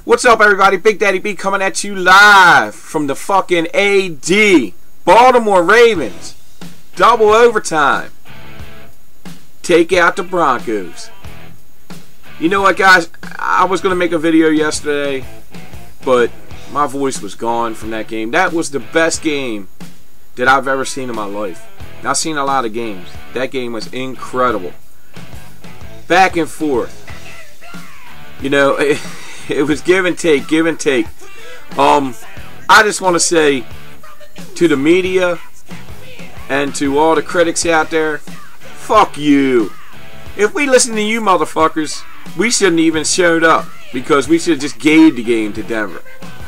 What's up, everybody? Big Daddy B coming at you live from the fucking AD. Baltimore Ravens. Double overtime. Take out the Broncos. You know what, guys? I was going to make a video yesterday, but my voice was gone from that game. That was the best game that I've ever seen in my life. I've seen a lot of games. That game was incredible. Back and forth. You know, it was give and take, give and take. I just want to say to the media and to all the critics out there, fuck you. If we listen to you motherfuckers, we shouldn't even showed up, because we should have just gave the game to Denver.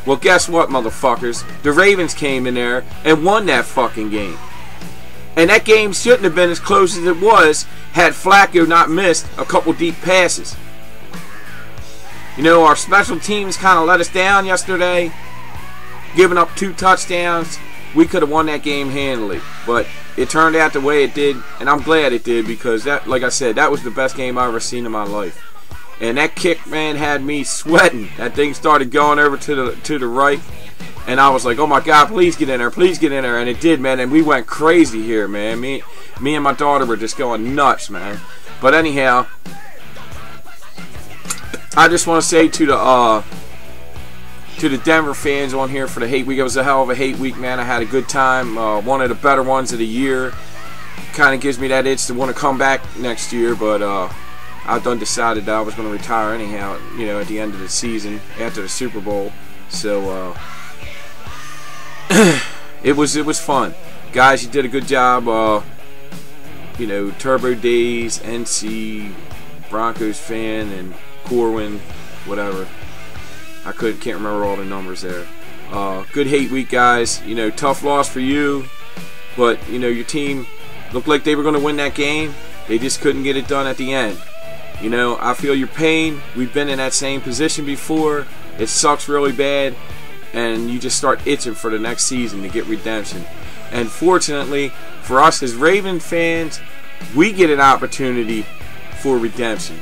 Well, guess what, motherfuckers? The Ravens came in there and won that fucking game. And that game shouldn't have been as close as it was had Flacco not missed a couple deep passes. You know, our special teams kind of let us down yesterday, giving up 2 touchdowns. We could have won that game handily, but it turned out the way it did, and I'm glad it did, because that, like I said, that was the best game I've ever seen in my life. And that kick, man, had me sweating. That thing started going over to the right, and I was like, oh my God, please get in there, please get in there, and it did, man. And we went crazy here, man. Me and my daughter were just going nuts, man. But anyhow, I just want to say to the Denver fans on here for the hate week, it was a hell of a hate week, man. I had a good time. One of the better ones of the year. Kind of gives me that itch to want to come back next year, but I done decided that I was going to retire anyhow, you know, at the end of the season after the Super Bowl. So it was fun, guys. You did a good job. You know, Turbo Days, NC, Broncos fan, and Corwin, whatever. I can't remember all the numbers there. Good hate week, guys. You know, tough loss for you, but you know, your team looked like they were going to win that game. They just couldn't get it done at the end. You know, I feel your pain. We've been in that same position before. It sucks really bad, and you just start itching for the next season to get redemption. And fortunately for us as Raven fans, we get an opportunity for redemption.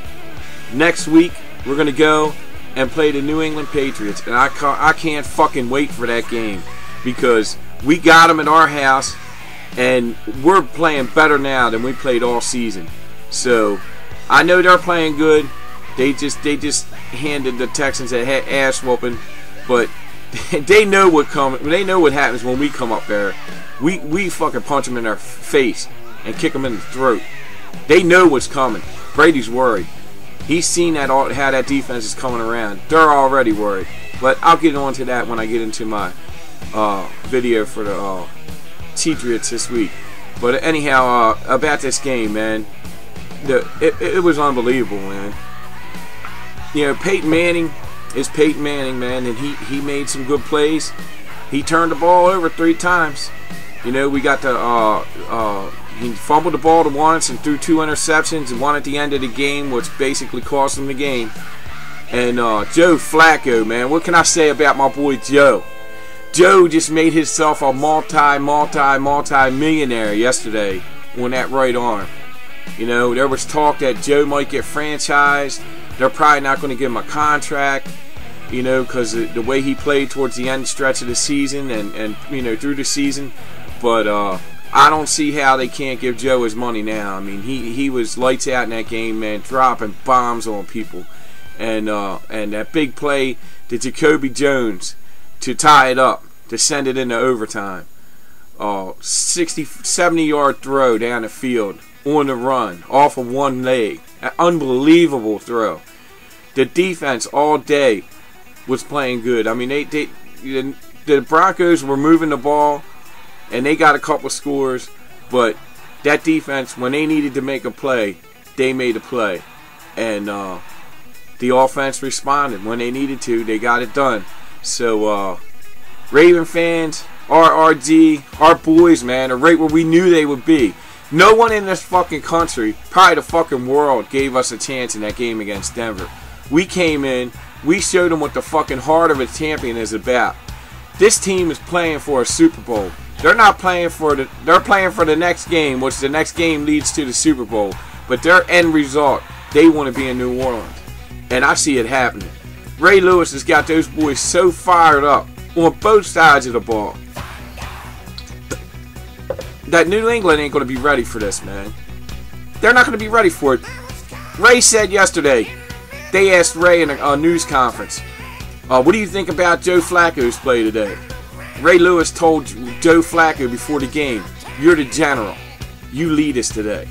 Next week, we're going to go and play the New England Patriots, and I can't fucking wait for that game, because we got them at our house, and we're playing better now than we played all season. So I know they're playing good. They just handed the Texans a ass whooping, but they know what They know what happens when we come up there. We fucking punch them in their face and kick them in the throat. They know what's coming. Brady's worried. He's seen that how that defense is coming around. They're already worried. But I'll get on to that when I get into my video for the Patriots this week. But anyhow, about this game, man, it was unbelievable, man. You know, Peyton Manning is Peyton Manning, man, and he made some good plays. He turned the ball over 3 times. You know, we got the he fumbled the ball once and threw 2 interceptions, and one at the end of the game, which basically cost him the game. And Joe Flacco, man, what can I say about my boy Joe? Joe just made himself a multi-millionaire yesterday on that right arm. You know, there was talk that Joe might get franchised. They're probably not going to give him a contract, you know, because the way he played towards the end stretch of the season and you know, through the season. But I don't see how they can't give Joe his money now. I mean, he was lights out in that game, man, dropping bombs on people, and that big play to Jacoby Jones to tie it up, to send it into overtime. 70-yard throw down the field on the run off of one leg. An unbelievable throw. The defense all day was playing good. I mean, the Broncos were moving the ball, and they got a couple scores, but that defense, when they needed to make a play, they made a play. And the offense responded. When they needed to, they got it done. So, Raven fans, RRG, our boys, man, are right where we knew they would be. No one in this fucking country, probably the fucking world, gave us a chance in that game against Denver. We came in, we showed them what the fucking heart of a champion is about. This team is playing for a Super Bowl. They're not playing for they're playing for the next game, which the next game leads to the Super Bowl. But their end result, they want to be in New Orleans. And I see it happening. Ray Lewis has got those boys so fired up on both sides of the ball that New England ain't going to be ready for this, man. They're not going to be ready for it. Ray said yesterday, they asked Ray in a news conference, what do you think about Joe Flacco's play today? Ray Lewis told Joe Flacco before the game, you're the general. You lead us today.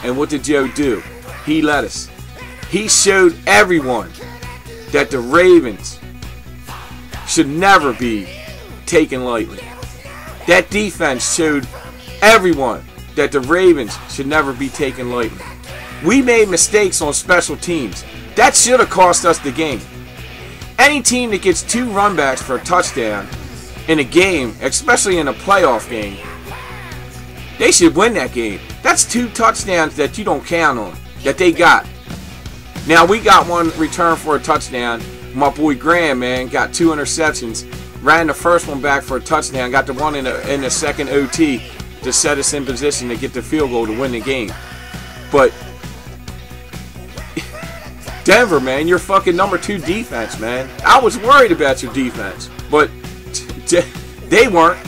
And what did Joe do? He led us. He showed everyone that the Ravens should never be taken lightly. That defense showed everyone that the Ravens should never be taken lightly. We made mistakes on special teams. That should have cost us the game. Any team that gets 2 runbacks for a touchdown in a game, especially in a playoff game, they should win that game. That's 2 touchdowns that you don't count on, that they got. Now, we got one return for a touchdown. My boy Graham, man, got 2 interceptions. Ran the first one back for a touchdown. Got the one in the second OT to set us in position to get the field goal to win the game. But Denver, man, you're fucking number 2 defense, man. I was worried about your defense, but they weren't.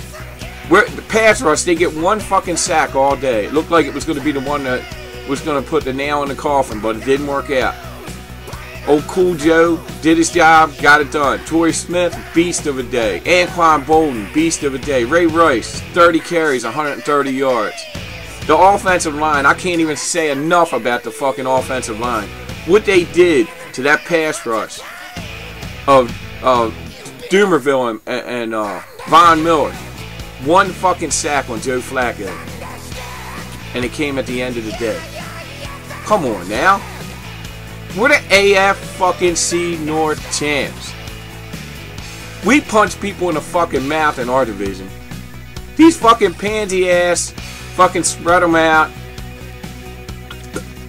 The pass rush, they get 1 fucking sack all day. It looked like it was going to be the one that was going to put the nail in the coffin, but it didn't work out. Old Cool Joe did his job, got it done. Torrey Smith, beast of a day. Anquan Bolden, beast of a day. Ray Rice, 30 carries, 130 yards. The offensive line, I can't even say enough about the fucking offensive line. What they did to that pass rush of Doomerville and Von Miller. 1 fucking sack on Joe Flacco. And it came at the end of the day. Come on now. We're the AF fucking C North champs. We punch people in the fucking mouth in our division. These fucking pansy ass fucking spread them out.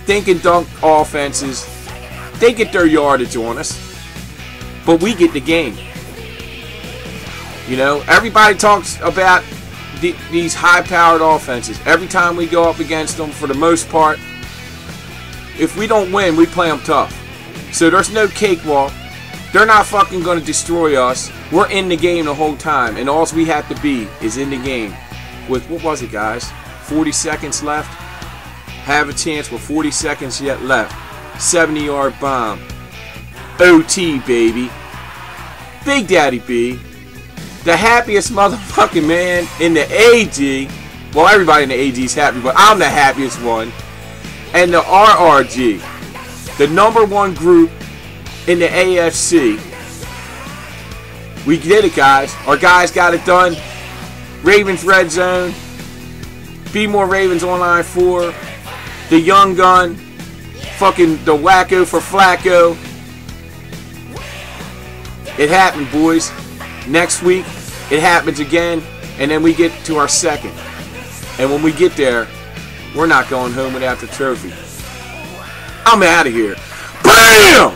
Think and dunk offenses. They get their yardage on us. But we get the game. You know, everybody talks about these high-powered offenses. Every time we go up against them, for the most part, if we don't win, we play them tough. So there's no cakewalk. They're not fucking going to destroy us. We're in the game the whole time, and all we have to be is in the game. With, what was it, guys? 40 seconds left? Have a chance with 40 seconds yet left. 70-yard bomb. OT, baby. Big Daddy B. The happiest motherfucking man in the AG. Well, everybody in the AG is happy, but I'm the happiest one. And the RRG, the #1 group in the AFC. We did it, guys. Our guys got it done. Ravens Red Zone. Be More Ravens Online 4. The Young Gun. Fucking the Wacko for Flacco. It happened, boys. Next week, it happens again, and then we get to our second. And when we get there, we're not going home without the trophy. I'm out of here. BAM!